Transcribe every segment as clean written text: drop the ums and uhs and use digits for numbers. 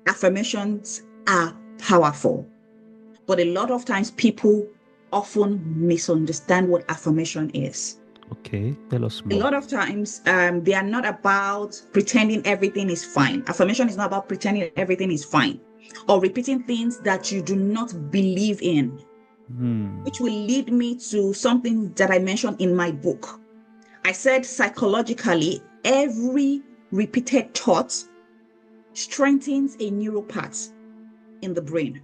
affirmations are powerful, but a lot of times people often misunderstand what affirmation is. Okay, tell us A more. lot of times, they are not about pretending everything is fine. Affirmation is not about pretending everything is fine or repeating things that you do not believe in, Hmm. which will lead me to something that I mentioned in my book. I said psychologically, every repeated thought strengthens a neural path in the brain.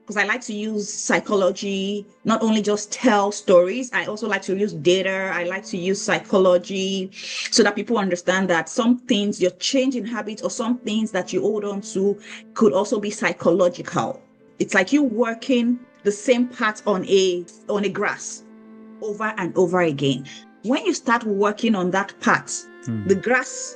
Because I like to use psychology, not only just tell stories, I also like to use data. I like to use psychology so that people understand that some things, your change in habits or some things that you hold on to could also be psychological. It's like you working the same path on a grass over and over again. When you start working on that path, the Hmm. grass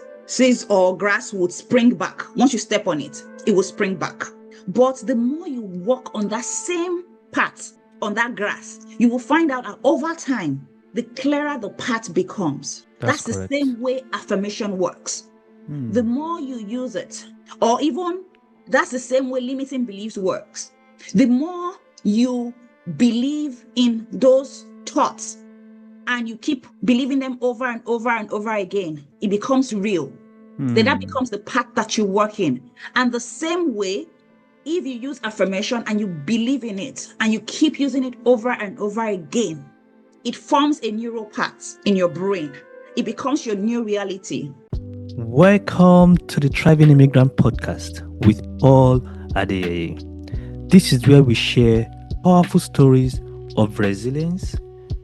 would spring back. Once you step on it, it will spring back. But the more you walk on that same path, on that grass, you will find out that over time, the clearer the path becomes. That's That's the correct. same way affirmation works. The Hmm. more you use it, or even that's the same way limiting beliefs works. The more you believe in those thoughts and you keep believing them over and over and over again, it becomes real. Then that Hmm. becomes the path that you work in. And the same way, if you use affirmation and you believe in it and you keep using it over and over again, it forms a neural path in your brain. It becomes your new reality. Welcome to the Thriving Immigrant podcast with Paul Adeyeye. This is where we share powerful stories of resilience,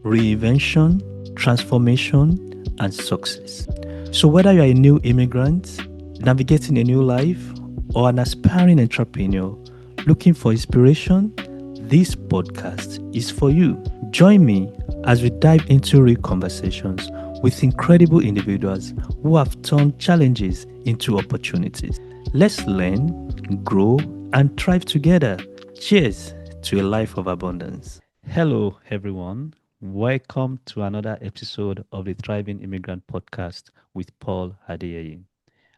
reinvention, transformation, and success. So, whether you're a new immigrant, navigating a new life, or an aspiring entrepreneur looking for inspiration, this podcast is for you. Join me as we dive into real conversations with incredible individuals who have turned challenges into opportunities. Let's learn, grow, and thrive together. Cheers to a life of abundance. Hello, everyone. Welcome to another episode of the Thriving Immigrant podcast with Paul Adeyeye.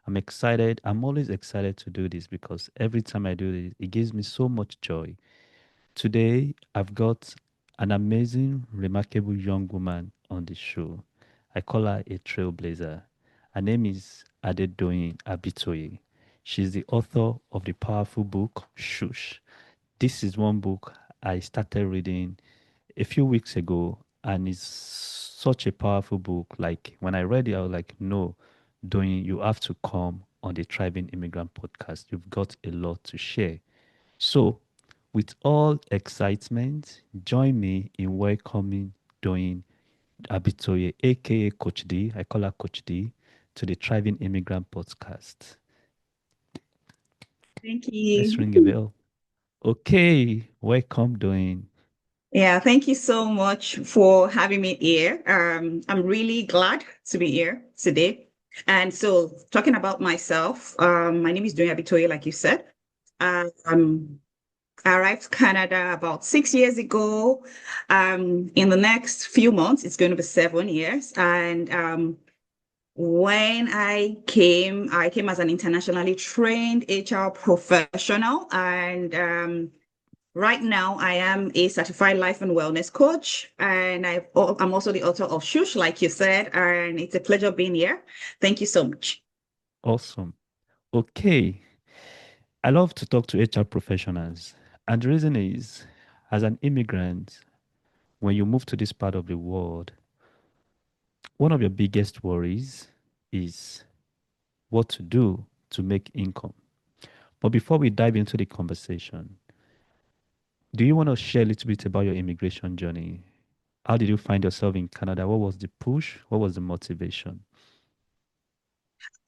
I'm excited. I'm always excited to do this because every time I do this, it gives me so much joy. Today, I've got an amazing, remarkable young woman on the show. I call her a trailblazer. Her name is Doyin Abitoye. She's the author of the powerful book, SHUSH. This is one book I started reading a few weeks ago, and it's such a powerful book. Like, when I read it, I was like, no, Doyin, you have to come on the Thriving Immigrant podcast. You've got a lot to share. So, with all excitement, join me in welcoming Doyin Abitoye, aka Coach D. I call her Coach D, to the Thriving Immigrant podcast. Thank Let's ring a you. bell. Okay, welcome, Doyin. Yeah, thank you so much for having me here. I'm really glad to be here today. And so, talking about myself, my name is Doyin Abitoye, like you said. Um, I arrived to Canada about 6 years ago. In the next few months, it's going to be 7 years. And when I came as an internationally trained HR professional, and right now, I am a certified life and wellness coach, and I'm also the author of Shush, like you said, and it's a pleasure being here. Thank you so much. Awesome. Okay, I love to talk to HR professionals. And the reason is, as an immigrant, when you move to this part of the world, one of your biggest worries is what to do to make income. But before we dive into the conversation, do you want to share a little bit about your immigration journey? How did you find yourself in Canada? What was the push? What was the motivation?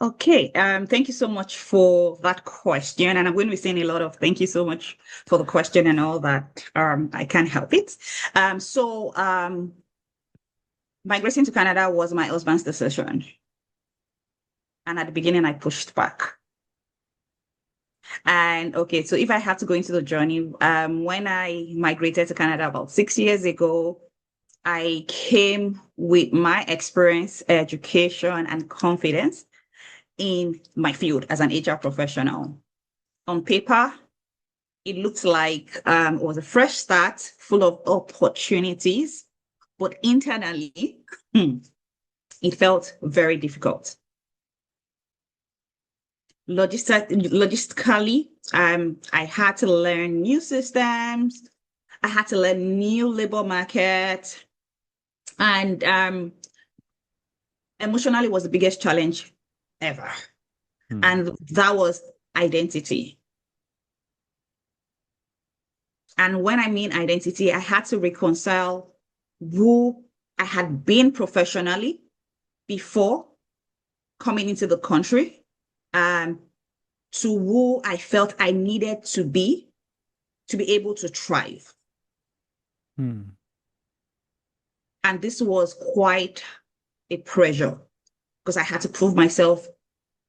Okay, thank you so much for that question. And I'm going to be saying a lot of thank you so much for the question and all that. I can't help it. Migrating to Canada was my husband's decision. And at the beginning, I pushed back. And okay, so if I have to go into the journey, when I migrated to Canada about 6 years ago, I came with my experience, education, and confidence in my field as an HR professional. On paper, it looked like it was a fresh start, full of opportunities, but internally, it felt very difficult. Logistically, I had to learn new systems. I had to learn new labor market, and emotionally was the biggest challenge ever. And that was identity. And when I mean identity, I had to reconcile who I had been professionally before coming into the country, to who I felt I needed to be able to thrive. Hmm. And this was quite a pressure because I had to prove myself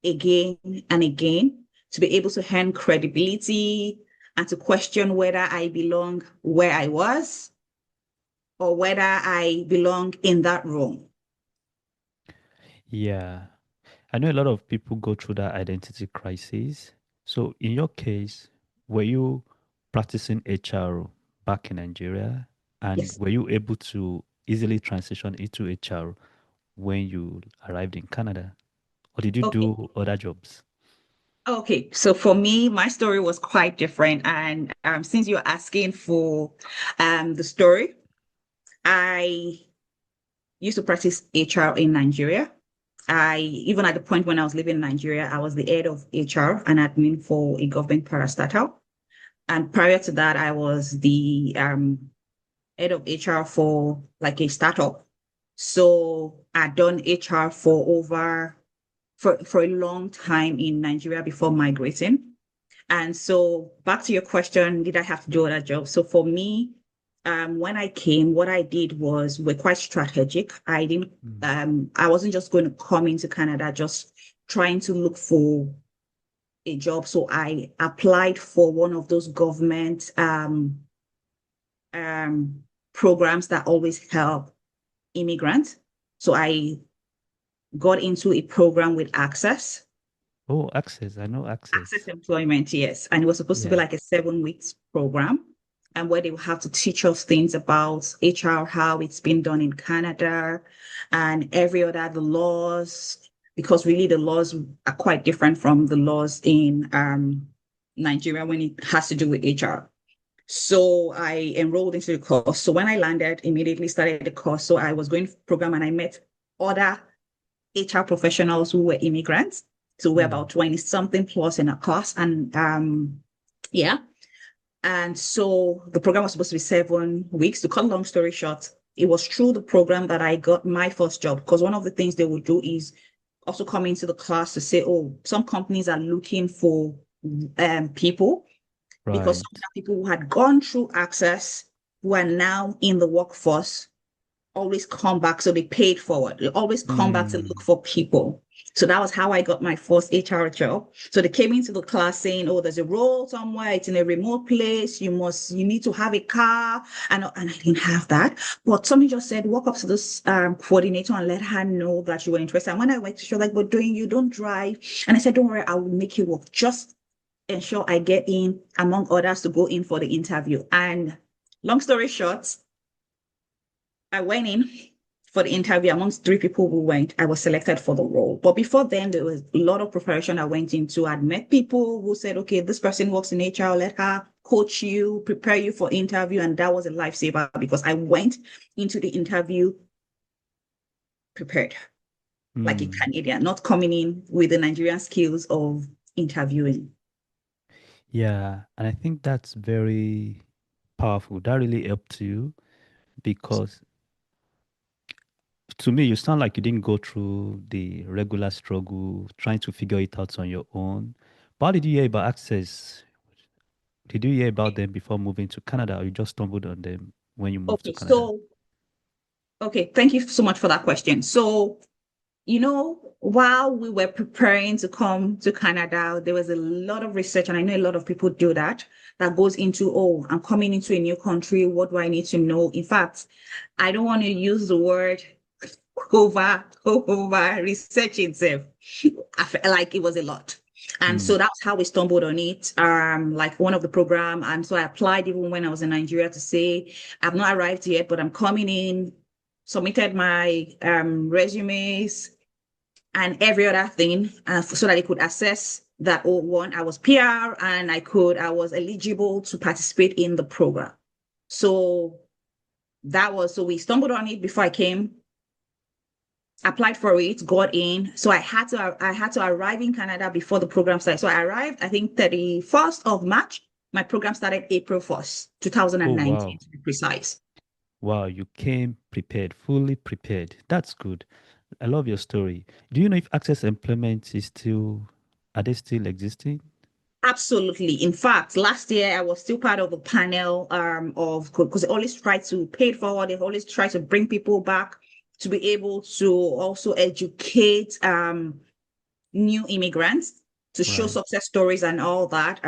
again and again to be able to earn credibility and to question whether I belong where I was or whether I belong in that room. Yeah. I know a lot of people go through that identity crisis. So, in your case, were you practicing HR back in Nigeria? And Yes. were you able to easily transition into HR when you arrived in Canada? Or did you Okay. do other jobs? Okay. So for me, my story was quite different. And since you're asking for the story, I used to practice HR in Nigeria. Even at the point when I was living in Nigeria, I was the head of HR and admin for a government parastatal. And prior to that, I was the head of HR for like a startup. So I'd done HR for a long time in Nigeria before migrating. And so back to your question, did I have to do other jobs? So for me, when I came, what I did was we're quite strategic. I wasn't just going to come into Canada just trying to look for a job. So I applied for one of those government um, programs that always help immigrants. So I got into a program with Access. Oh, Access. I know Access Access. employment, yes. And it was supposed to be Yeah. like a 7 weeks program, and where they will have to teach us things about HR, how it's been done in Canada and every other the laws, because really the laws are quite different from the laws in Nigeria when it has to do with HR. So I enrolled into the course. So when I landed, immediately started the course. So I was going to program and I met other HR professionals who were immigrants. So we're about 20 something plus in a class. And yeah. And so the program was supposed to be 7 weeks. To cut long story short, it was through the program that I got my first job. Because one of the things they would do is also come into the class to say, oh, some companies are looking for people, because some of Right. the people who had gone through Access who are now in the workforce always come back. So they paid forward. They always come back to look Hmm. for people. So that was how I got my first HR job. So they came into the class saying, oh, there's a role somewhere. It's in a remote place. You need to have a car. And I didn't have that. But somebody just said, walk up to this coordinator and let her know that you were interested. And when I went, she was like, but Doyin, you don't drive. And I said, don't worry, I will make you work. Just ensure I get in among others to go in for the interview. And long story short, I went in for the interview amongst three people who went. I was selected for the role. But before then, there was a lot of preparation I went into. I'd met people who said, okay, this person works in HR, let her coach you, prepare you for interview. And that was a lifesaver because I went into the interview prepared, like a Hmm. Canadian, not coming in with the Nigerian skills of interviewing. Yeah. And I think that's very powerful. That really helped you because to me, you sound like you didn't go through the regular struggle trying to figure it out on your own. But how did you hear about Access? Did you hear about them before moving to Canada, or you just stumbled on them when you moved to Okay, Canada? so, okay, thank you so much for that question. So, while we were preparing to come to Canada, there was a lot of research, and I know a lot of people do that, that goes into, oh, I'm coming into a new country. What do I need to know? In fact, I don't want to use the word over research itself. I felt like it was a lot. And so that's how we stumbled on it, like one of the program. And so I applied even when I was in Nigeria to say, I've not arrived yet, but I'm coming in, submitted my resumes and every other thing so that they could assess that old one. I was PR and I was eligible to participate in the program. So so we stumbled on it before I came, applied for it, got in. So I had to arrive in Canada before the program started. So I arrived, I think 31st of March. My program started April 1st, Oh, 2019 wow. to be precise. Wow, you came prepared, fully prepared. That's good. I love your story. Do you know if Access Employment is still, are they still existing? Absolutely. In fact, last year I was still part of the panel of because they always try to pay it forward. They always try to bring people back to be able to also educate new immigrants to show Right. success stories and all that.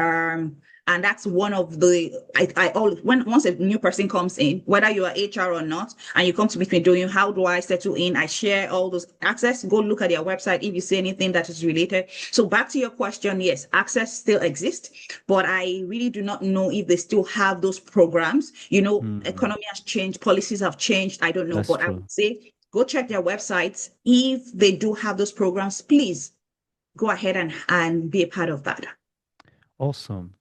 And that's one of the I always when once a new person comes in, whether you are HR or not, and you come to meet me doing how do I settle in, I share all those access. Go look at their website if you see anything that is related. So back to your question, yes, access still exists, but I really do not know if they still have those programs. Hmm. Economy has changed, policies have changed. I don't know, That's but I true. would say go check their websites. If they do have those programs, please go ahead and be a part of that. Awesome.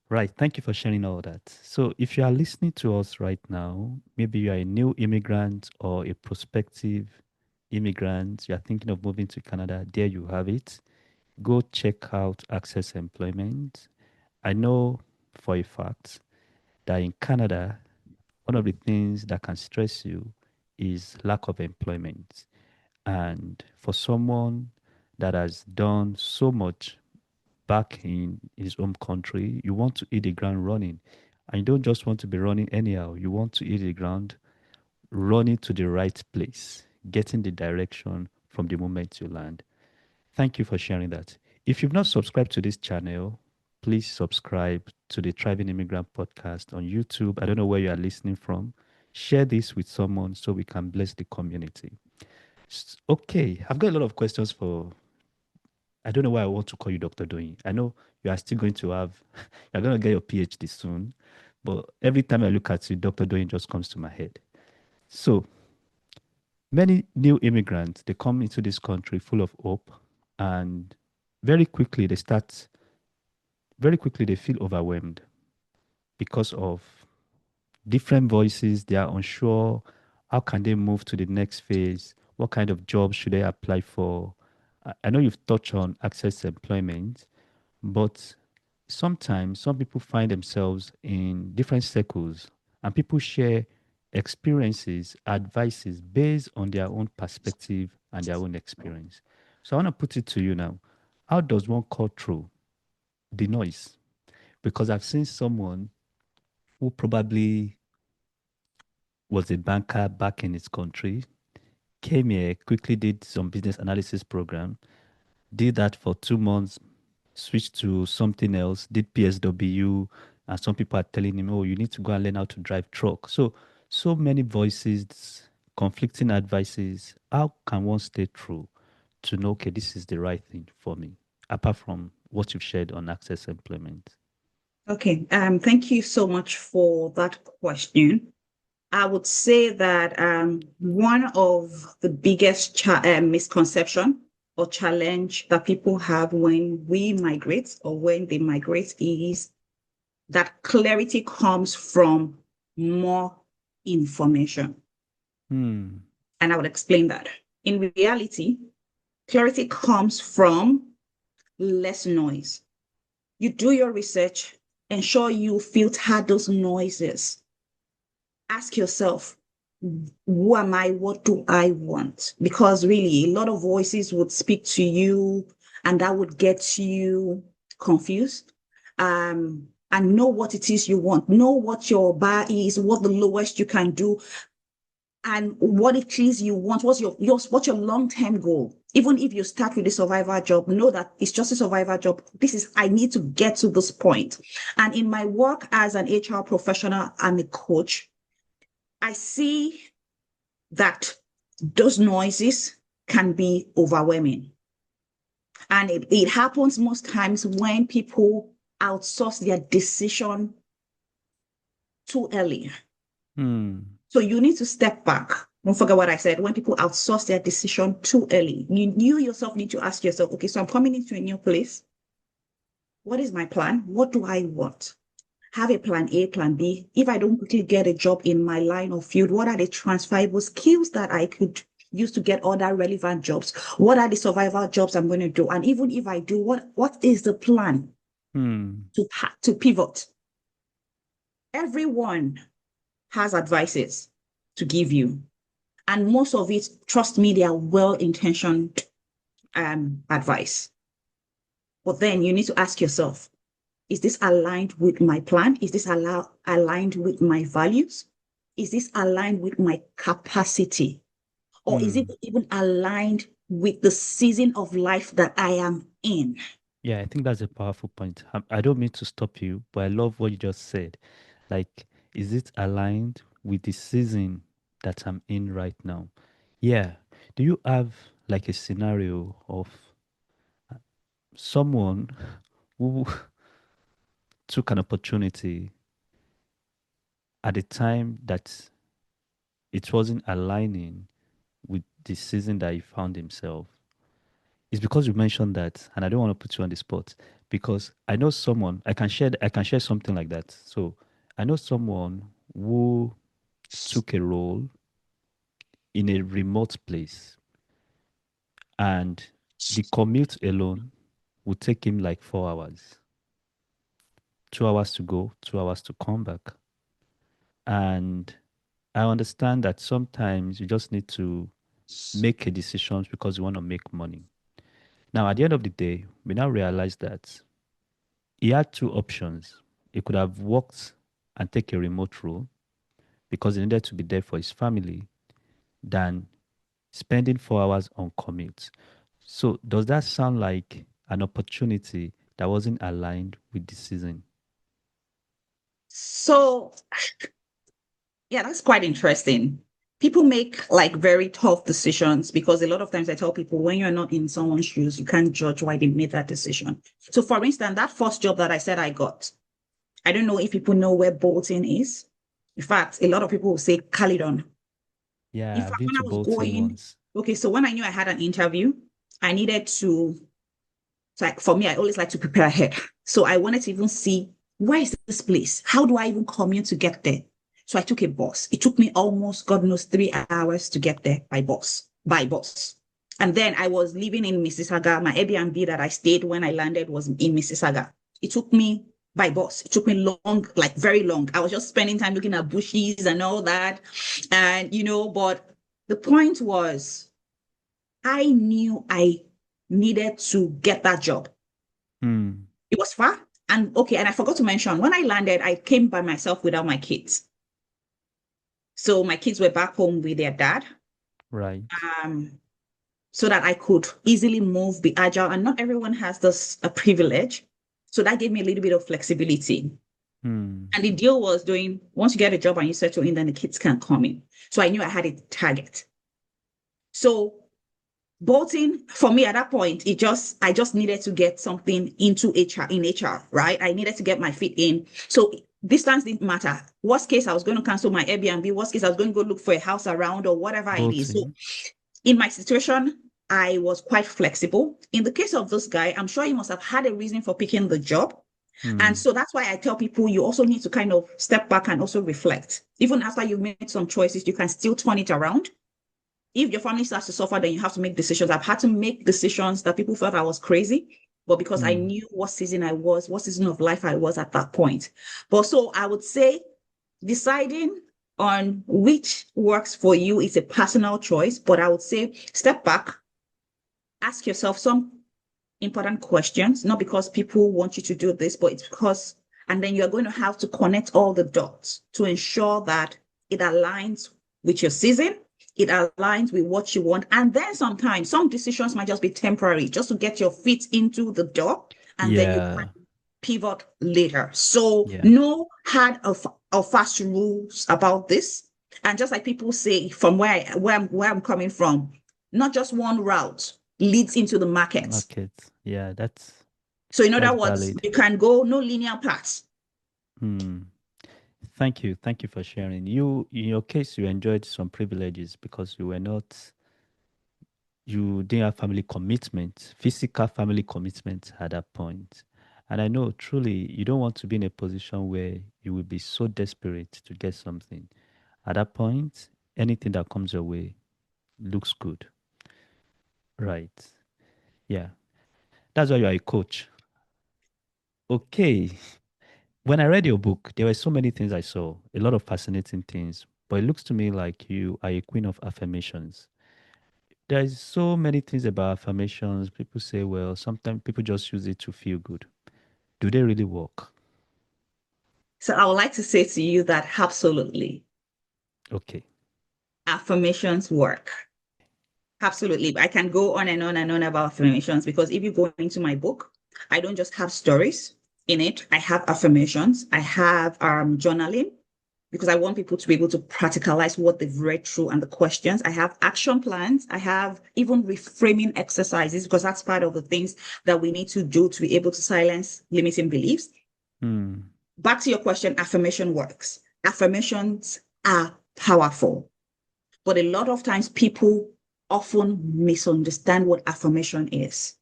Right. Thank you for sharing all that. So, if you are listening to us right now, maybe you are a new immigrant or a prospective immigrant, you are thinking of moving to Canada, there you have it. Go check out Access Employment. I know for a fact that in Canada, one of the things that can stress you is lack of employment. And for someone that has done so much back in his home country, you want to hit the ground running. And you don't just want to be running anyhow. You want to hit the ground running to the right place, getting the direction from the moment you land. Thank you for sharing that. If you've not subscribed to this channel, please subscribe to the Thriving Immigrant podcast on YouTube. I don't know where you are listening from. Share this with someone so we can bless the community. Okay, I've got a lot of questions for. I don't know why I want to call you Dr. Doyin. I know you are still going to have, you're going to get your PhD soon, but every time I look at you, Dr. Doyin just comes to my head. So, many new immigrants, they come into this country full of hope, and very quickly they start, very quickly they feel overwhelmed because of different voices. They are unsure. How can they move to the next phase? What kind of jobs should they apply for? I know you've touched on access to employment, but sometimes some people find themselves in different circles and people share experiences, advices based on their own perspective and their own experience. So I want to put it to you now. How does one cut through the noise? Because I've seen someone who probably was a banker back in his country, came here, quickly did some business analysis program, did that for 2 months, switched to something else, did PSW, and some people are telling him, "Oh, you need to go and learn how to drive truck." So many voices, conflicting advices. How can one stay true to know, okay, this is the right thing for me, apart from what you've shared on access employment? Okay. Thank you so much for that question. I would say that one of the biggest misconception or challenge that people have when we migrate or when they migrate is that clarity comes from more information. Hmm. And I would explain that. In reality, clarity comes from less noise. You do your research, ensure you filter those noises. Ask yourself, who am I? What do I want? Because really, a lot of voices would speak to you and that would get you confused. And know what it is you want. Know what your bar is, what the lowest you can do, and what it is you want. What's your long-term goal? Even if you start with a survivor job, know that it's just a survivor job. I need to get to this point. And in my work as an HR professional and a coach, I see that those noises can be overwhelming. And it happens most times when people outsource their decision too early. So you need to step back. Don't forget what I said. When people outsource their decision too early, you yourself need to ask yourself, okay, so I'm coming into a new place. What is my plan? What do I want? Have a plan A, plan B. If I don't quickly get a job in my line of field, what are the transferable skills that I could use to get other relevant jobs? What are the survival jobs I'm going to do? And even if I do, what is the plan to pivot? Everyone has advices to give you. And most of it, trust me, they are well-intentioned advice. But then you need to ask yourself, is this aligned with my plan? Is this aligned with my values? Is this aligned with my capacity? Or is it even aligned with the season of life that I am in? Yeah, I think that's a powerful point. I don't mean to stop you, but I love what you just said. Like, is it aligned with the season that I'm in right now? Yeah. Do you have like a scenario of someone who took an opportunity at a time that it wasn't aligning with the season that he found himself? It's because you mentioned that, and I don't want to put you on the spot because I know someone I can share something like that. So I know someone who took a role in a remote place, and the commute alone would take him like 4 hours, 2 hours to go, 2 hours to come back. And I understand that sometimes you just need to make a decision because you want to make money. Now, at the end of the day, we now realize that he had two options. He could have worked and take a remote role because he needed to be there for his family than spending 4 hours on commute. So does that sound like an opportunity that wasn't aligned with the season? So, yeah, that's quite interesting. People make like very tough decisions because a lot of times I tell people when you're not in someone's shoes, you can't judge why they made that decision. So, for instance, that first job that I said I got, I don't know if people know where Bolton is. In fact, a lot of people will say Caledon. In Yeah, I've fact, been when I to was Bolton going, once. okay, so when I knew I had an interview, I needed to, like for me, I always like to prepare ahead. So I wanted to even see where is this place? How do I even commute to get there? So I took a bus. It took me almost, God knows, 3 hours to get there by bus, by bus. And then I was living in Mississauga. My Airbnb that I stayed when I landed was in Mississauga. It took me by bus. It took me long, like very long. I was just spending time looking at bushes and all that. And, but the point was, I knew I needed to get that job. Hmm. It was far. And okay, and I forgot to mention, when I landed, I came by myself without my kids. So my kids were back home with their dad, Right. um, so that I could easily move, be agile. And not everyone has this a privilege. So that gave me a little bit of flexibility. Hmm. And the deal was doing, once you get a job and you settle in, then the kids can come in. So I knew I had a target. So Bolton, for me at that point, I just needed to get something into HR, right? I needed to get my feet in. So distance didn't matter. Worst case, I was going to cancel my Airbnb. Worst case, I was going to go look for a house around or whatever it is. So Bolton. in my situation, I was quite flexible. In the case of this guy, I'm sure he must have had a reason for picking the job. And Hmm. so that's why I tell people you also need to kind of step back and also reflect. Even after you've made some choices, you can still turn it around. If your family starts to suffer, then you have to make decisions. I've had to make decisions that people felt I was crazy, but because I Hmm. knew what season I was, what season of life I was at that point. But so I would say deciding on which works for you is a personal choice, but I would say step back, ask yourself some important questions, not because people want you to do this, but it's because, and then you're going to have to connect all the dots to ensure that it aligns with your season, it aligns with what you want. And then sometimes some decisions might just be temporary, just to get your feet into the door, and then you Yeah. can pivot later. So Yeah. no hard or fast rules about this. And just like people say, from where I'm coming from, not just one route leads into the market. Market. Yeah, So in other that's words, valid. you can go no linear paths. Hmm. Thank you. Thank you for sharing. You, in your case, you enjoyed some privileges because you didn't have family commitment, physical family commitment at that point. And I know truly you don't want to be in a position where you will be so desperate to get something. At that point, anything that comes your way looks good. Right. Yeah. That's why you are a coach. Okay. When I read your book, there were so many things I saw, a lot of fascinating things. But it looks to me like you are a queen of affirmations. There's so many things about affirmations. People say, well, sometimes people just use it to feel good. Do they really work? So I would like to say to you that absolutely Okay. affirmations work. Absolutely. I can go on and on and on about affirmations because if you go into my book, I don't just have stories in it. I have affirmations. I have journaling because I want people to be able to practicalize what they've read through and the questions. I have action plans. I have even reframing exercises because that's part of the things that we need to do to be able to silence limiting beliefs. Hmm. Back to your question, affirmation works. Affirmations are powerful. But a lot of times people often misunderstand what affirmation is.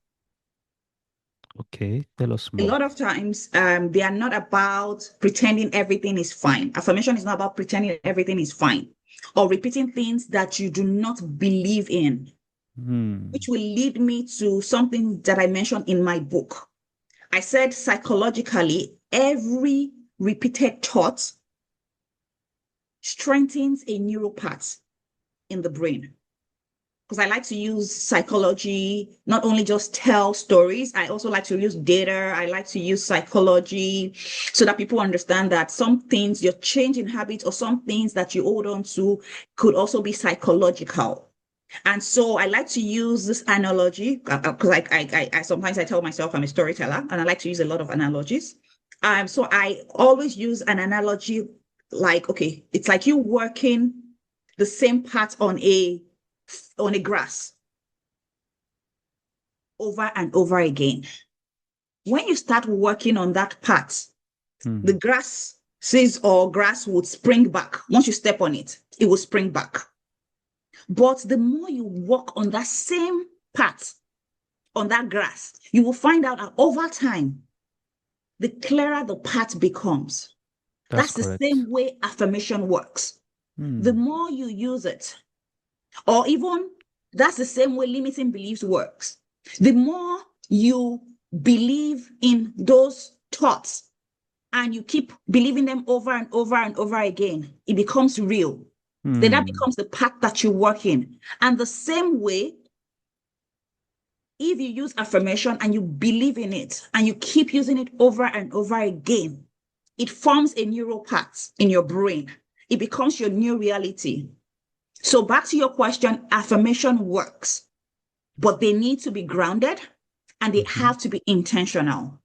Okay. Tell us A more. lot of times they are not about pretending everything is fine. Affirmation is not about pretending everything is fine or repeating things that you do not believe in, which Hmm. will lead me to something that I mentioned in my book. I said psychologically, every repeated thought strengthens a neural path in the brain. Because I like to use psychology, not only just tell stories, I also like to use data. I like to use psychology so that people understand that some things, your change in habits or some things that you hold on to could also be psychological. And so I like to use this analogy because I sometimes I tell myself I'm a storyteller and I like to use a lot of analogies. So I always use an analogy like, okay, it's like you working the same part on a grass over and over again. When you start working on that part, the Hmm. grass says or grass would spring back. Once you step on it, it will spring back. But the more you walk on that same path, on that grass, you will find out that over time, the clearer the path becomes. That's That's the correct. same way affirmation works. The Hmm. more you use it, or even that's the same way limiting beliefs works. The more you believe in those thoughts and you keep believing them over and over and over again, it becomes real. Then that Hmm. becomes the path that you work in. And the same way, if you use affirmation and you believe in it and you keep using it over and over again, it forms a neural path in your brain. It becomes your new reality. So back to your question, affirmation works, but they need to be grounded and they Mm-hmm. have to be intentional.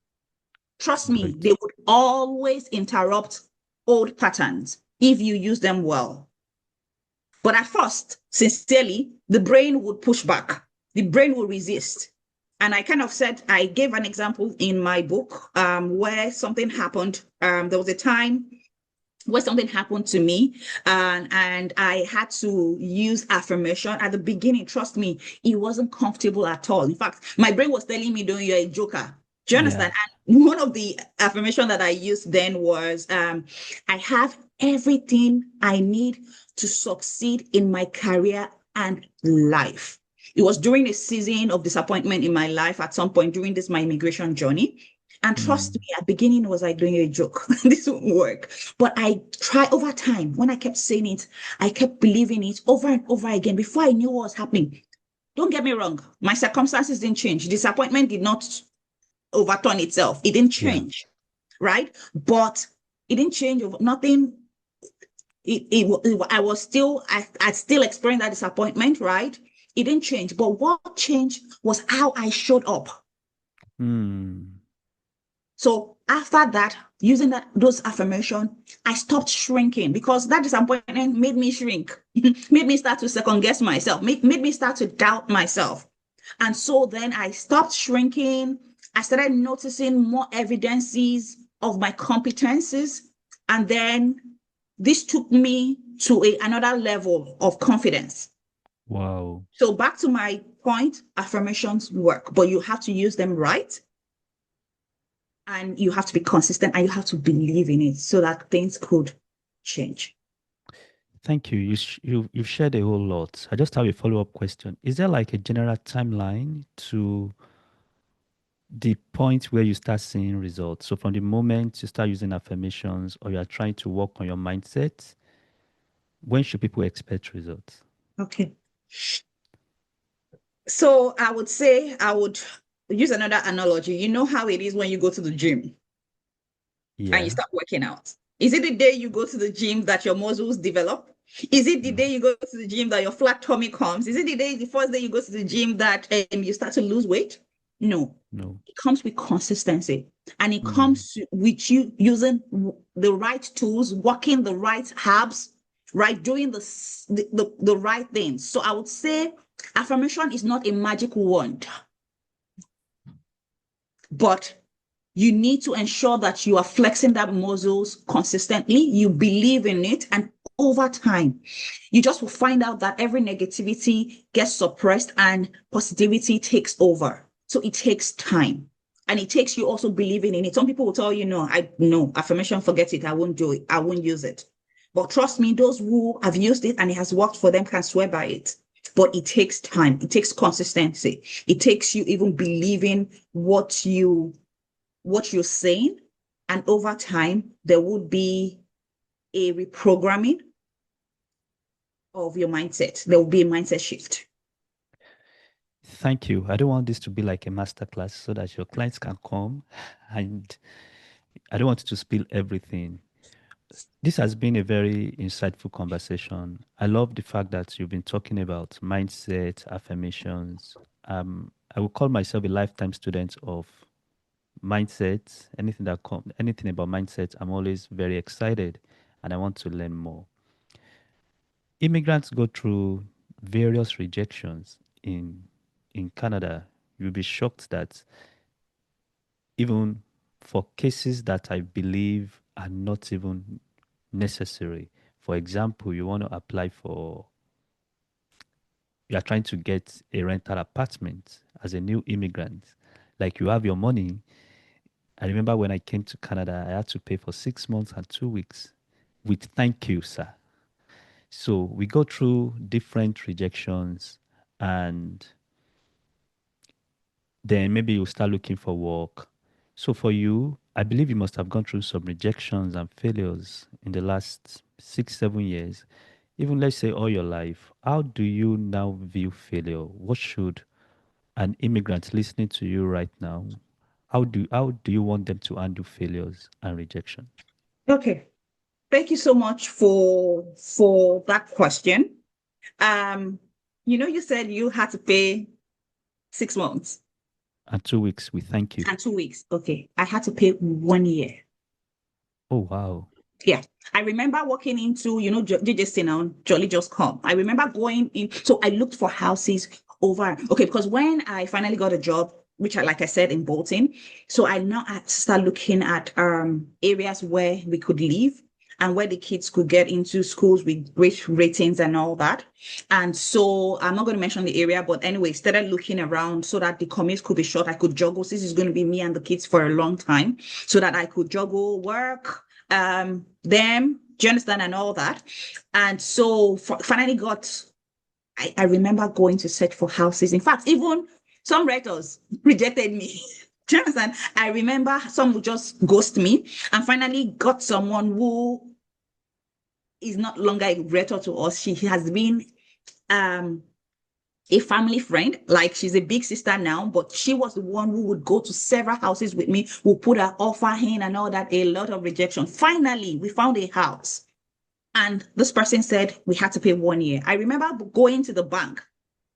Trust me, they Great. would always interrupt old patterns if you use them well. But at first, sincerely, the brain would push back, the brain will resist. And I kind of said, I gave an example in my book where something happened. There was a time where something happened to me and I had to use affirmation at the beginning. Trust me, it wasn't comfortable at all. In fact, my brain was telling me, "Don't, you're a joker." Do you Yeah. understand? And one of the affirmation that I used then was, I have everything I need to succeed in my career and life. It was during a season of disappointment in my life at some point during this my immigration journey. And trust Hmm. me, at the beginning it was like doing a joke. This won't work. But I tried over time. When I kept saying it, I kept believing it over and over again before I knew what was happening. Don't get me wrong. My circumstances didn't change. Disappointment did not overturn itself. It didn't Yeah. change, right? But it didn't change over nothing. I was still, I still experienced that disappointment, right? It didn't change. But what changed was how I showed up. Hmm. So after that, using those affirmation, I stopped shrinking because that disappointment made me shrink, made me start to second guess myself, made me start to doubt myself. And so then I stopped shrinking. I started noticing more evidences of my competencies. And then this took me to another level of confidence. Wow. So back to my point, affirmations work, but you have to use them right. And you have to be consistent and you have to believe in it so that things could change. Thank you. You've shared a whole lot. I just have a follow-up question. Is there like a general timeline to the point where you start seeing results? So from the moment you start using affirmations or you are trying to work on your mindset, when should people expect results? Okay. So I would say I would use another analogy. You know how it is when you go to the gym and you Yeah. start working out. Is it the day you go to the gym that your muscles develop? Is it the No. day you go to the gym that your flat tummy comes? Is it the first day you go to the gym that you start to lose weight? No. No. It comes with consistency and it Mm. comes with you using the right tools, working the right herbs, right? Doing the right things. So I would say affirmation is not a magic wand, but you need to ensure that you are flexing that muscles consistently. You believe in it. And over time, you just will find out that every negativity gets suppressed and positivity takes over. So it takes time. And it takes you also believing in it. Some people will tell you, no, affirmation, forget it. I won't do it. I won't use it. But trust me, those who have used it and it has worked for them can swear by it. But it takes time. It takes consistency. It takes you even believing what you're saying. And over time, there would be a reprogramming of your mindset. There will be a mindset shift. Thank you. I don't want this to be like a masterclass so that your clients can come, and I don't want to spill everything. This has been a very insightful conversation. I love the fact that you've been talking about mindset, affirmations. I will call myself a lifetime student of mindset. Anything about mindset, I'm always very excited and I want to learn more. Immigrants go through various rejections in Canada. You'll be shocked that even for cases that I believe are not even necessary. For example, you are trying to get a rental apartment as a new immigrant. Like you have your money. I remember when I came to Canada, I had to pay for 6 months and 2 weeks with thank you, sir. So we go through different rejections and then maybe you start looking for work. So for you, I believe you must have gone through some rejections and failures in the last 6, 7 years, even let's say all your life. How do you now view failure? What should an immigrant listening to you right now, how do you want them to handle failures and rejection? Okay. Thank you so much for that question. Um, you said you had to pay 6 months And 2 weeks, we thank you. and 2 weeks. Okay. I had to pay 1 year. Oh wow. Yeah. I remember walking into, JJC now, Jolly Just Come. I remember going in. So I looked for houses over. Okay. Because when I finally got a job, which like I said, in Bolton, so I now had to start looking at areas where we could live and where the kids could get into schools with great ratings and all that. And so I'm not going to mention the area, but anyway, started looking around so that the commute could be short. I could juggle. This is going to be me and the kids for a long time so that I could juggle work, them, do you understand, and all that. And so finally I remember going to search for houses. In fact, even some realtors rejected me. Do you understand? I remember some would just ghost me and finally got someone who is not longer a realtor to us. She has been um a family friend, like she's a big sister now, but she was the one who would go to several houses with me, who put her offer in and all that, a lot of rejection. Finally, we found a house. And this person said we had to pay 1 year. I remember going to the bank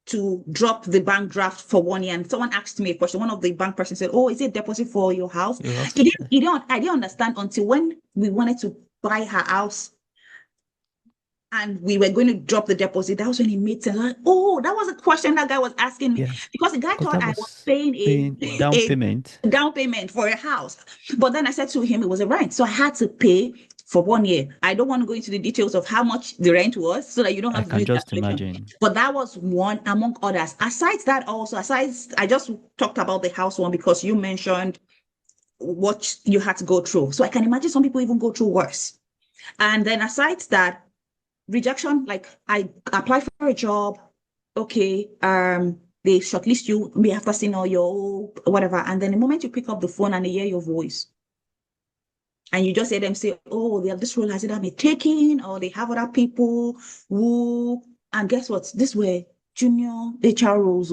to drop the bank draft for 1 year, and someone asked me a question. One of the bank person said, "Oh, is it a deposit for your house?" Yes. I didn't understand until when we wanted to buy her house and we were going to drop the deposit. That was when it made sense. Like, oh, that was a question that guy was asking me Yeah. because the guy Because thought that I was was paying paying down a payment. down payment for a house. But then I said to him, it was a rent. So I had to pay for 1 year. I don't want to go into the details of how much the rent was so that you don't I have to do can the just calculation. imagine. But that was one among others. Aside that, also, I just talked about the house one because you mentioned what you had to go through. So I can imagine some people even go through worse. And then aside that, rejection, like I apply for a job, okay, they shortlist you, maybe after seeing all your whatever, and then the moment you pick up the phone and they hear your voice, and you just hear them say, "Oh, they have this role has either been taken, or they have other people who," and guess what? This were junior HR roles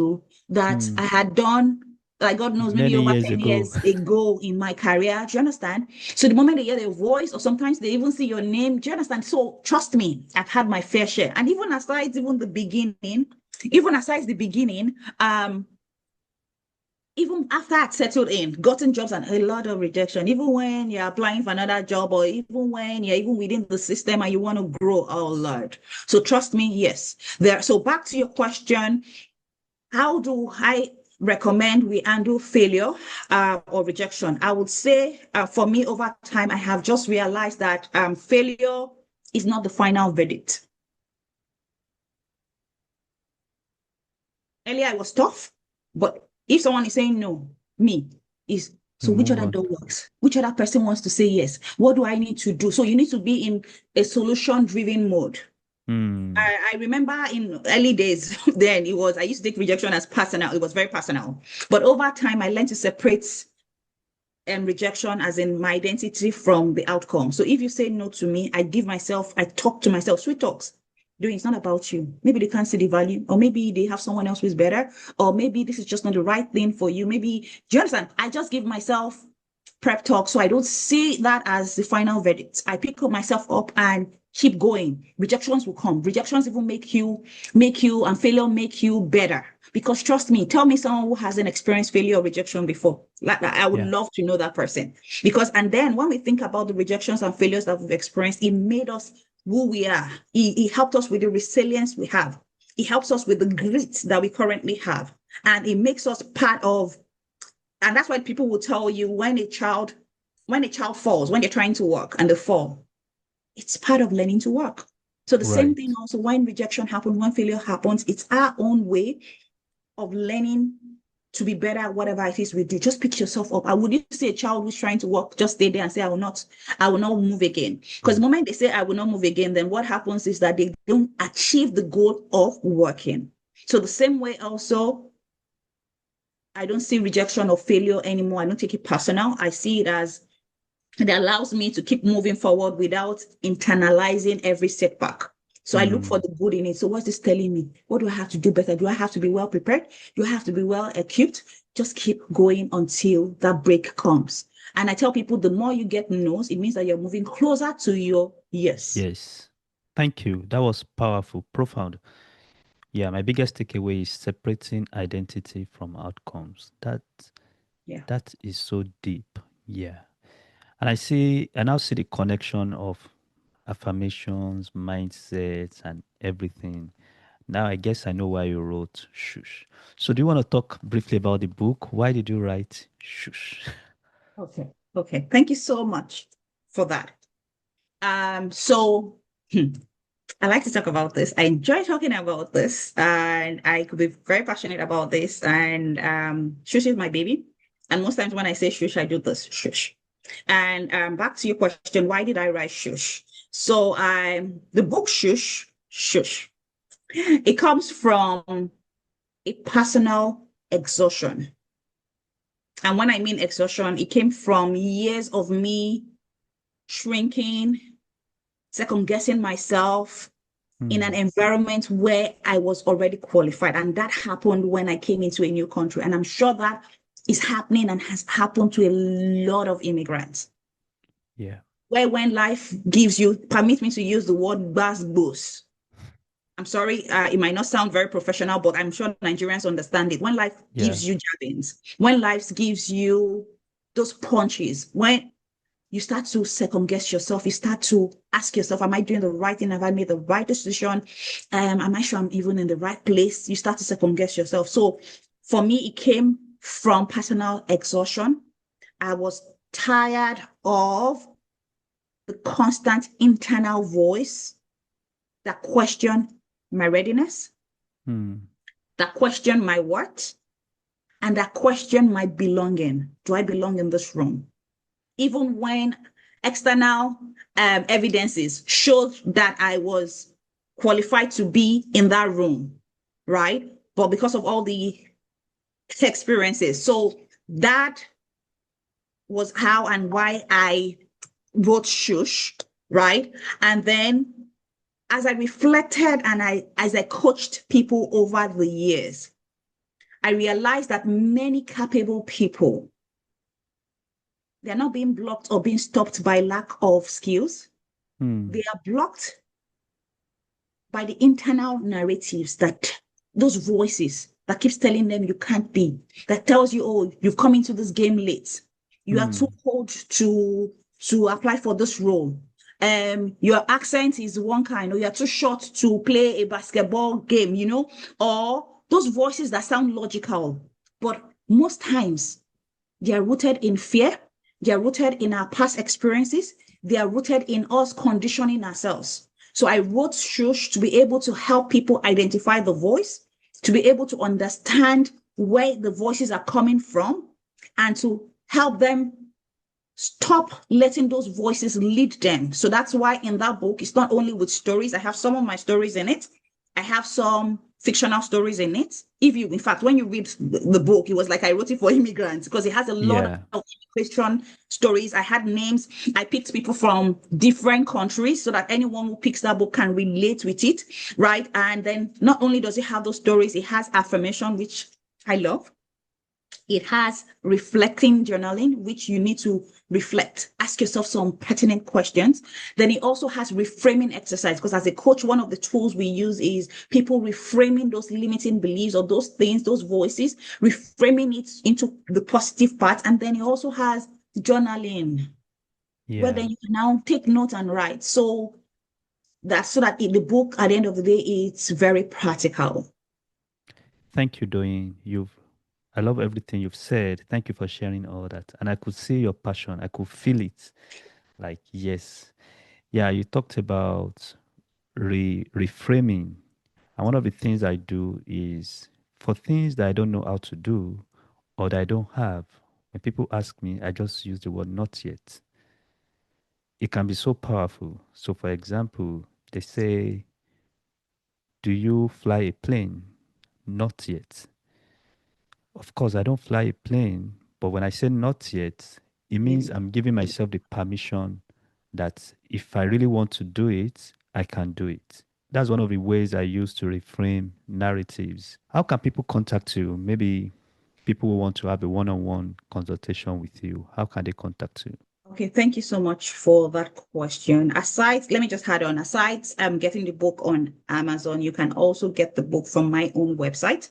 that I had done, like God knows, maybe Many over years 10 ago. years ago in my career. Do you understand? So the moment they hear their voice, or sometimes they even see your name, do you understand? So trust me, I've had my fair share. And even aside even aside the beginning, even after I'd settled in, gotten jobs and a lot of rejection, even when you're applying for another job or even when you're even within the system and you want to grow, oh Lord. So trust me, yes. So back to your question, how do I recommend we handle failure or rejection? I would say for me over time, I have just realized that failure is not the final verdict. Earlier, I was tough, but if someone is saying no, me is We so which move other on. door works? Which other person wants to say yes? What do I need to do? So you need to be in a solution-driven mode. Hmm. I remember in early days, then I used to take rejection as personal. It was very personal. But over time, I learned to separate rejection as in my identity from the outcome. So if you say no to me, I talk to myself, sweet talks. Doing it's not about you. Maybe they can't see the value, or maybe they have someone else who's better, or maybe this is just not the right thing for you. Maybe, do you understand? I just give myself prep talk so I don't see that as the final verdict. I pick up myself up and keep going. Rejections will come. Rejections even make you, and failure make you better. Because trust me, tell me someone who hasn't experienced failure or rejection before. Like I would Yeah. love to know that person. Because and then when we think about the rejections and failures that we've experienced, it made us who we are. It helped us with the resilience we have. It helps us with the grit that we currently have. And it makes us part of, and that's why people will tell you when a child falls, when they're trying to walk and they fall, it's part of learning to walk. So the same Right. thing also when rejection happens, when failure happens, it's our own way of learning to be better at whatever it is we do. Just pick yourself up. I would you see a child who's trying to walk, just stay there and say, I will not move again. Because the moment they say I will not move again, then what happens is that they don't achieve the goal of working. So the same way also, I don't see rejection or failure anymore. I don't take it personal. I see it as it allows me to keep moving forward without internalizing every setback. So I look for Hmm. the good in it. So what's this telling me? What do I have to do better? Do I have to be well prepared? Do I have to be well equipped? Just keep going until that break comes. And I tell people the more you get no's, it means that you're moving closer to your yes. Yes. Thank you. That was powerful, profound. Yeah, my biggest takeaway is separating identity from outcomes. Yeah. That is so deep. Yeah. And I now see the connection of affirmations, mindsets, and everything. Now I guess I know why you wrote Shush. So do you want to talk briefly about the book? Why did you write Shush? Okay. Okay. Thank you so much for that. So I like to talk about this. I enjoy talking about this, and I could be very passionate about this. And Shush is my baby. And most times when I say shush, I do this shush. And back to your question, why did I write shush? So the book Shush, it comes from a personal exhaustion. And when I mean exhaustion, it came from years of me shrinking, second guessing myself, in an Hmm. environment where I was already qualified. And that happened when I came into a new country. And I'm sure that is happening and has happened to a lot of immigrants. Yeah. Where when life gives you, permit me to use the word bus boost. I'm sorry, it might not sound very professional, but I'm sure Nigerians understand it. When life Yeah. gives you jabbings, when life gives you those punches, when you start to second guess yourself. You start to ask yourself, am I doing the right thing? Have I made the right decision? Am I sure I'm even in the right place? You start to second guess yourself. So for me, it came from personal exhaustion. I was tired of the constant internal voice that questioned my readiness, that questioned my worth, and that questioned my belonging. Do I belong in this room? Even when external evidences showed that I was qualified to be in that room, right? But because of all the experiences. So that was how and why I wrote SHUSH, right? And then as I reflected and as I coached people over the years, I realized that many capable people, they're not being blocked or being stopped by lack of skills. They are blocked by the internal narratives, that those voices that keeps telling them you can't be, that tells you, oh, you've come into this game late. You are too old to apply for this role. Your accent is one kind, or you're too short to play a basketball game, or those voices that sound logical. But most times they are rooted in fear. They are rooted in our past experiences. They are rooted in us conditioning ourselves. So I wrote SHUSH to be able to help people identify the voice, to be able to understand where the voices are coming from, and to help them stop letting those voices lead them. So that's why in that book, it's not only with stories. I have some of my stories in it. I have some fictional stories in it. In fact, when you read the book, it was like I wrote it for immigrants, because it has a lot of Christian stories. I had names. I picked people from different countries so that anyone who picks that book can relate with it, right? And then not only does it have those stories, it has affirmation, which I love. It has reflecting journaling, which you need to reflect, ask yourself some pertinent questions. Then it also has reframing exercise, because as a coach, one of the tools we use is people reframing those limiting beliefs or those things, those voices, reframing it into the positive part. And then it also has journaling, where then you can now take notes and write. So that's so that the book, at the end of the day, it's very practical. Thank you, Doyin. I love everything you've said. Thank you for sharing all that. And I could see your passion. I could feel it. Like, yes. Yeah, you talked about reframing. And one of the things I do is for things that I don't know how to do or that I don't have, when people ask me, I just use the word not yet. It can be so powerful. So, for example, they say, do you fly a plane? Not yet. Of course, I don't fly a plane, but when I say not yet, it means I'm giving myself the permission that if I really want to do it, I can do it. That's one of the ways I use to reframe narratives. How can people contact you? Maybe people who want to have a one-on-one consultation with you. How can they contact you? Okay, thank you so much for that question. Let me just add on, aside getting the book on Amazon, you can also get the book from my own website,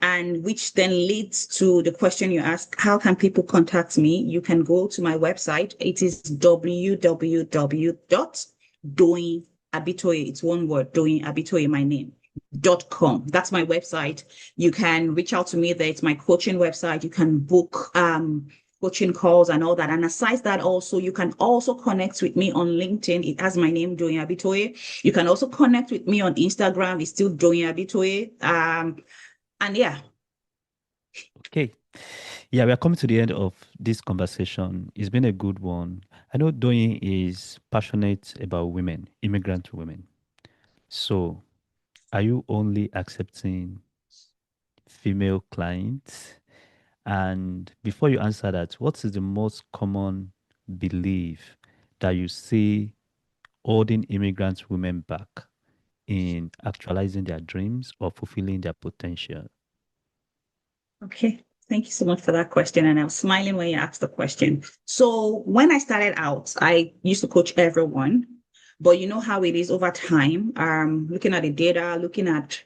and which then leads to the question you asked, how can people contact me? You can go to my website. It is www.doyinabitoye. It's one word, Doyin Abitoye, my name. .com. That's my website. You can reach out to me there. It's my coaching website. You can book coaching calls and all that. And aside that, also, you can also connect with me on LinkedIn. It has my name, Doyin Abitoye. You can also connect with me on Instagram. It's still Doyin Abitoye. And yeah. Okay. Yeah, we are coming to the end of this conversation. It's been a good one. I know Doyin is passionate about women, immigrant women. So, are you only accepting female clients? And before you answer that, what is the most common belief that you see holding immigrant women back in actualizing their dreams or fulfilling their potential? Okay. Thank you so much for that question. And I was smiling when you asked the question. So when I started out, I used to coach everyone, but you know how it is over time, looking at the data, looking at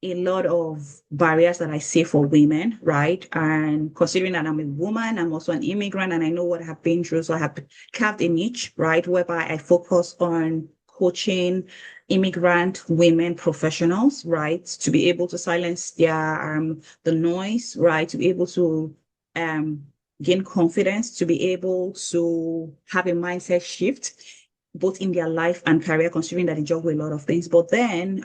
a lot of barriers that I see for women, right? And considering that I'm a woman, I'm also an immigrant, and I know what I've been through. So I have carved a niche, right, whereby I focus on coaching immigrant women professionals, right, to be able to silence their the noise, right, to be able to um gain confidence, to be able to have a mindset shift both in their life and career, considering that they juggle a lot of things. But then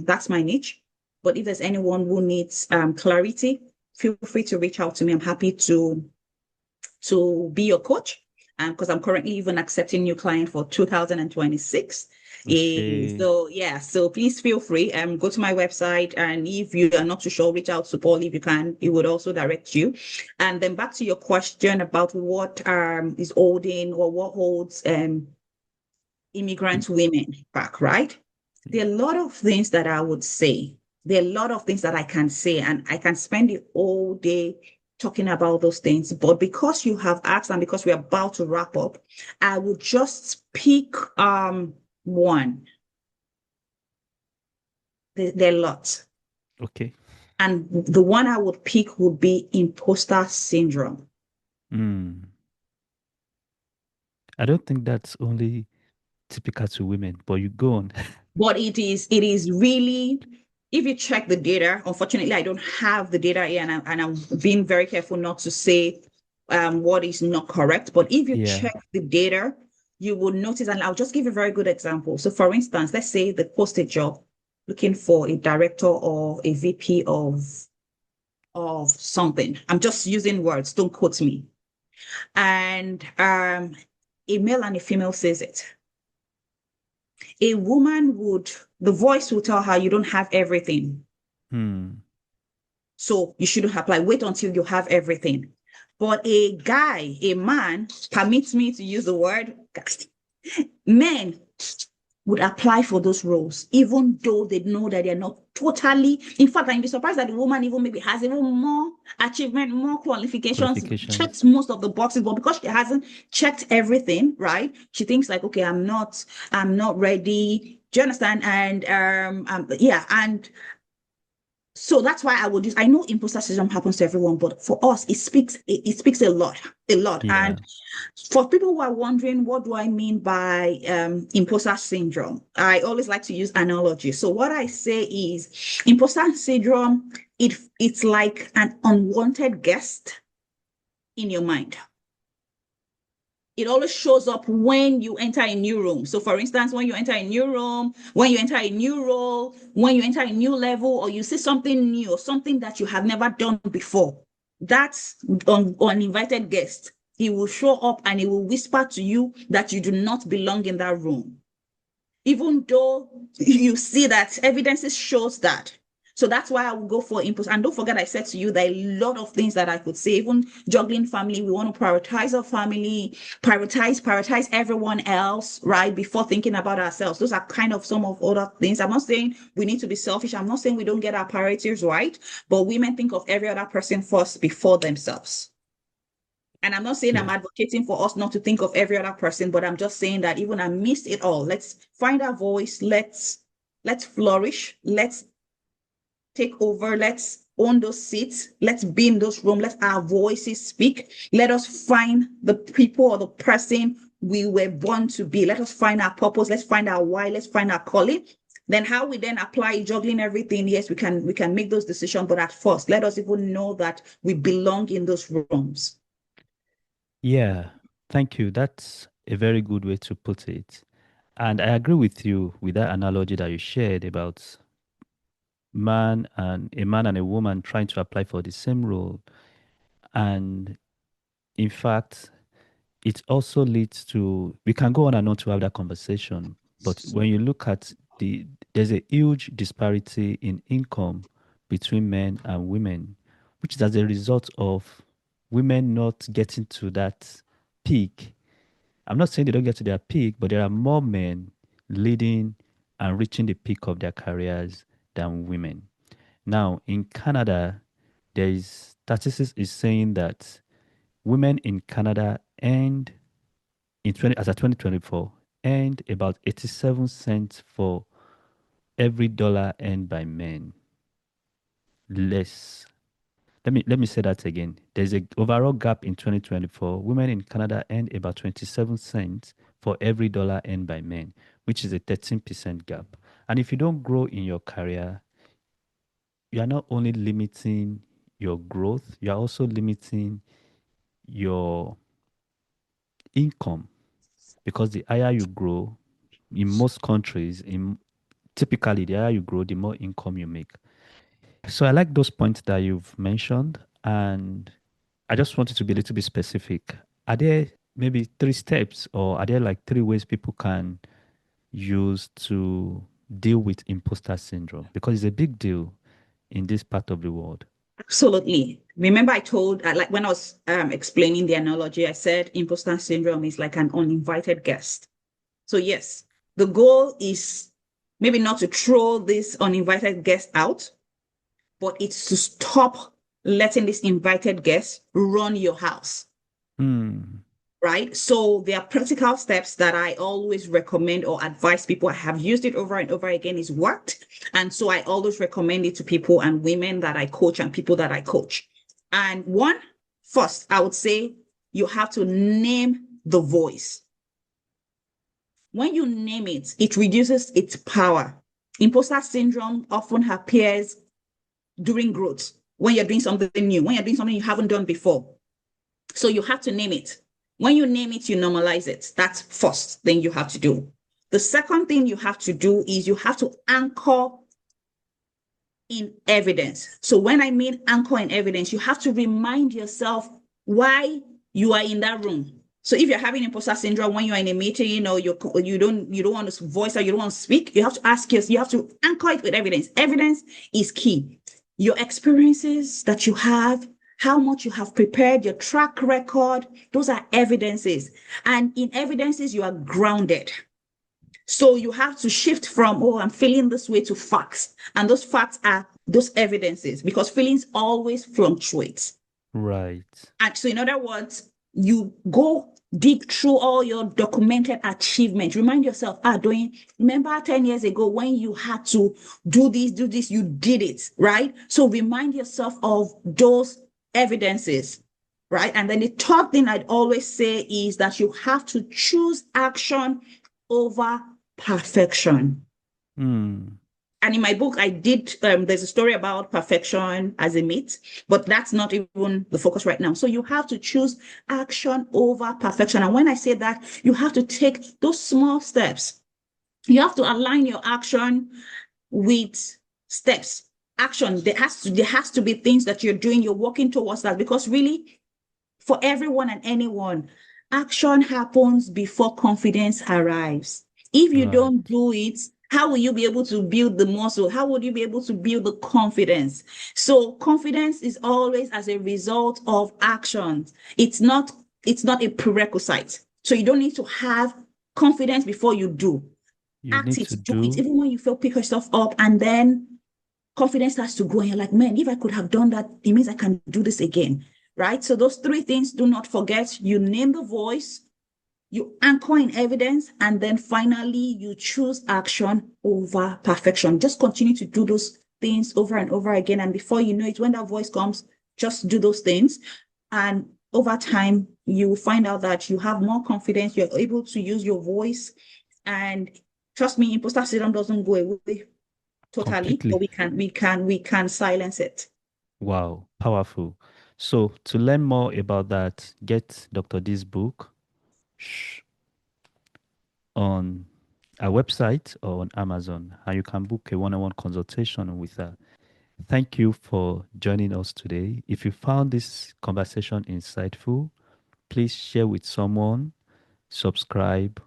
that's my niche. But if there's anyone who needs clarity, feel free to reach out to me. I'm happy to be your coach. Because I'm currently even accepting new client for 2026. Okay. So yeah, so please feel free. Go to my website, and if you are not too sure, reach out to Paul if you can. He would also direct you. And then back to your question about what is holding or what holds Im- immigrant women back, right? There are a lot of things that I would say. There are a lot of things that I can say, and I can spend the whole day talking about those things. But because you have asked and because we're about to wrap up, I would just pick one. There are lots. Okay. And the one I would pick would be imposter syndrome. Mm. I don't think that's only typical to women, but you go on. But it is really, if you check the data, unfortunately, I don't have the data here, and I'm being very careful not to say what is not correct. But if you Yeah. check the data, you will notice, and I'll just give a very good example. So, for instance, let's say they post a job looking for a director or a VP of something. I'm just using words, don't quote me. And a male and a female says it. A woman would, the voice will tell her, you don't have everything. Hmm. So you shouldn't apply. Wait until you have everything. But a guy, a man, permits me to use the word, men would apply for those roles, even though they know that they're not totally. In fact, I'd be surprised that the woman even maybe has even more achievement, more qualifications, checks Qualifications. most of the boxes, but because she hasn't checked everything, right? She thinks like, okay, I'm not ready. Do you understand? And yeah, and so that's why I would use. I know imposter syndrome happens to everyone, but for us, it speaks a lot, a lot. Yeah. And for people who are wondering, what do I mean by imposter syndrome? I always like to use analogy. So what I say is, imposter syndrome. It's like an unwanted guest in your mind. It always shows up when you enter a new room. So, for instance, when you enter a new room, when you enter a new role, when you enter a new level, or you see something new or something that you have never done before, that's an uninvited guest. He will show up and he will whisper to you that you do not belong in that room, even though you see that evidences shows that. So that's why I will go for inputs. And don't forget, I said to you that a lot of things that I could say, even juggling family, we want to prioritize our family, prioritize everyone else, right? Before thinking about ourselves. Those are kind of some of other things. I'm not saying we need to be selfish. I'm not saying we don't get our priorities right, but women think of every other person first before themselves. And I'm not saying I'm Yeah. advocating for us not to think of every other person, but I'm just saying that even amidst it all, let's find our voice, let's flourish, let's take over, let's own those seats, let's be in those rooms, let our voices speak. Let us find the people or the person we were born to be. Let us find our purpose, let's find our why, let's find our calling. Then how we then apply juggling everything, yes, we can make those decisions, but at first, let us even know that we belong in those rooms. Yeah. Thank you. That's a very good way to put it. And I agree with you with that analogy that you shared about man and a woman trying to apply for the same role. And in fact, it also leads to, we can go on and on to have that conversation, but when you look at there's a huge disparity in income between men and women, which is as a result of women not getting to that peak. I'm not saying they don't get to their peak, but there are more men leading and reaching the peak of their careers than women. Now, in Canada, there is statistics is saying that women in Canada earned in 20 as of 2024 earned about 87 cents for every dollar earned by men. less. Let me say that again. There's a overall gap in 2024. Women in Canada earn about 27 cents for every dollar earned by men, which is a 13% gap. And if you don't grow in your career, you are not only limiting your growth, you are also limiting your income, because the higher you grow in most countries, in typically the higher you grow, the more income you make. So I like those points that you've mentioned, and I just wanted to be a little bit specific. Are there maybe three steps, or are there like three ways people can use to deal with imposter syndrome? Because it's a big deal in this part of the world. Absolutely. Remember, I told, like when I was explaining the analogy, I said imposter syndrome is like an uninvited guest. So, yes, the goal is maybe not to throw this uninvited guest out, but it's to stop letting this invited guest run your house. Hmm. Right? So there are practical steps that I always recommend or advise people. I have used it over and over again. It's worked. And so I always recommend it to people and women that I coach and people that I coach. And one, first, I would say you have to name the voice. When you name it, it reduces its power. Imposter syndrome often appears during growth, when you're doing something new, when you're doing something you haven't done before. So you have to name it. When you name it, you normalize it. That's first thing you have to do. The second thing you have to do is you have to anchor in evidence. So when I mean anchor in evidence, you have to remind yourself why you are in that room. So if you're having imposter syndrome when you're in a meeting, you don't want to voice out, you don't want to speak, you have to ask yourself, you have to anchor it with evidence. Evidence is key. Your experiences that you have, how much you have prepared, your track record, those are evidences. And in evidences, you are grounded. So you have to shift from, oh, I'm feeling this way, to facts. And those facts are those evidences, because feelings always fluctuate. Right. And so, in other words, you go dig through all your documented achievements. Remind yourself, Doyin, remember 10 years ago when you had to do this, you did it, right? So remind yourself of those evidences, right? And then the third thing I'd always say is that you have to choose action over perfection. Hmm. And in my book, I did, there's a story about perfection as a myth, but that's not even the focus right now. So you have to choose action over perfection. And when I say that, you have to take those small steps. You have to align your action with steps. Action, there has to be things that you're doing, you're working towards that, because really, for everyone and anyone, action happens before confidence arrives. If you don't Right. do it, how will you be able to build the muscle? How would you be able to build the confidence? So confidence is always as a result of actions. It's not a prerequisite. So you don't need to have confidence before you do. You Act need it, to do it. do. Even when you feel pick yourself up, and then confidence starts to grow, and you're like, man, if I could have done that, it means I can do this again. Right? So those three things, do not forget. You name the voice, you anchor in evidence, and then finally you choose action over perfection. Just continue to do those things over and over again. And before you know it, when that voice comes, just do those things. And over time, you will find out that you have more confidence, you're able to use your voice. And trust me, imposter syndrome doesn't go away totally, but Completely. we can silence it. Wow, powerful. So to learn more about that, get Dr. D's book on our website or on Amazon, and you can book a one-on-one consultation with her. Thank you for joining us today. If you found this conversation insightful, please share with someone, subscribe,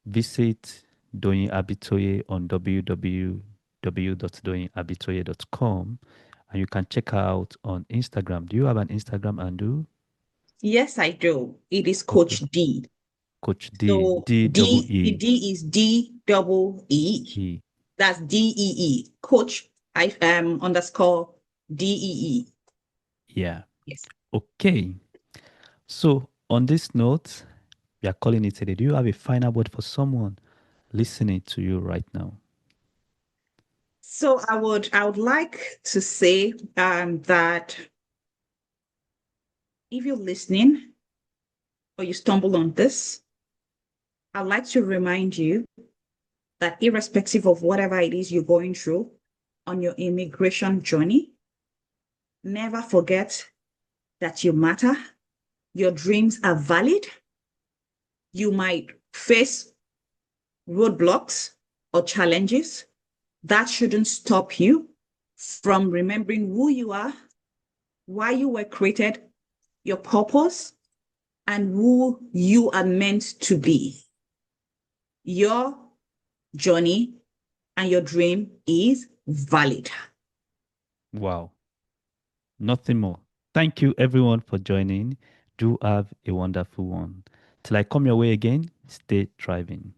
visit Doyin Abitoye on www.doyinabitoye.com, and you can check her out on Instagram. Do you have an Instagram handle? Yes, I do. It is Okay. Coach D. Coach D, So D double The E D is D double E. E. That's DEE. Coach I underscore DEE. Yeah. Yes. Okay. So on this note, we are calling it today. Do you have a final word for someone listening to you right now? So I would like to say that if you're listening or you stumble on this, I'd like to remind you that irrespective of whatever it is you're going through on your immigration journey, never forget that you matter, your dreams are valid. You might face roadblocks or challenges. That shouldn't stop you from remembering who you are, why you were created, your purpose, and who you are meant to be. Your journey and your dream is valid. Wow. Nothing more. Thank you, everyone, for joining. Do have a wonderful one. Till I come your way again, stay thriving.